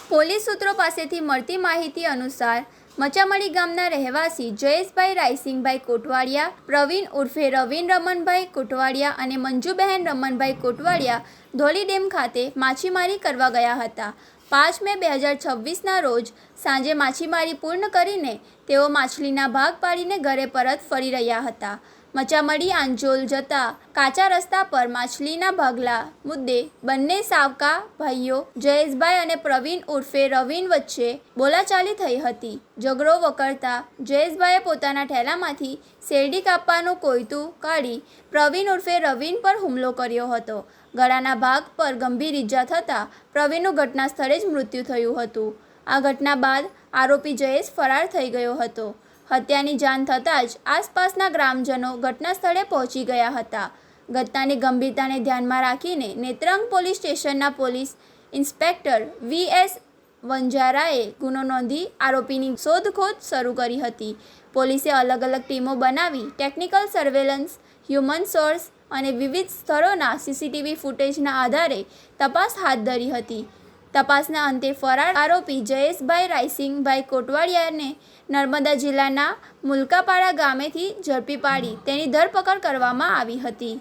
Police સૂત્રો પાસેથી મળતી માહિતી અનુસાર મચામળી ગામના રહેવાસી જયેશભાઈ રાયસિંગભાઈ કોટવાડિયા, પ્રવીણ ઉર્ફે રવિન રમણભાઈ કોટવાડિયા અને મંજુબહેન રમણભાઈ કોટવાડિયા ધોલી ડેમ ખાતે માછીમારી કરવા ગયા હતા. 5 મે 2026ના રોજ સાંજે માછીમારી પૂર્ણ કરીને તેઓ માછલીના ભાગ પાડીને ઘરે પરત ફરી રહ્યા હતા. મચામળી આંજોલ જતા કાચા રસ્તા પર માછલીના ભાગલા મુદ્દે બંને સાવકા ભાઈઓ જયેશભાઈ અને પ્રવીણ ઉર્ફે રવિન વચ્ચે બોલાચાલી થઈ હતી. ઝઘડો વકરતા જયેશભાઈએ પોતાના ઠેલામાંથી શેરડી કાપવાનું કોયતું કાઢી પ્રવીણ ઉર્ફે રવિન પર હુમલો કર્યો હતો. ગળાના ભાગ પર ગંભીર ઈજા થતાં પ્રવીણનું ઘટના સ્થળે જ મૃત્યુ થયું હતું. આ ઘટના બાદ આરોપી જયેશ ફરાર થઈ ગયો હતો. હત્યાની જાણ થતાં જ આસપાસના ગ્રામજનો ઘટના સ્થળે પહોંચી ગયા હતા. ઘટનાની ગંભીરતાને ધ્યાનમાં રાખીને નેત્રંગ પોલીસ સ્ટેશનના પોલીસ ઇન્સ્પેક્ટર વી.એસ. વંજારાએ ગુનો નોંધી આરોપીની શોધખોળ શરૂ કરી હતી. પોલીસે અલગ અલગ ટીમો બનાવી ટેકનિકલ સર્વેલન્સ, હ્યુમન સોર્સ અને વિવિધ સ્થળોના સીસીટીવી ફૂટેજના આધારે તપાસ હાથ ધરી હતી. તપાસના અંતે ફરાર આરોપી જયેશભાઈ રાયસિંગભાઈ કોટવાડિયાને નર્મદા જિલ્લાના મુલકાપાડા ગામેથી ઝડપી પાડી તેની ધરપકડ કરવામાં આવી હતી.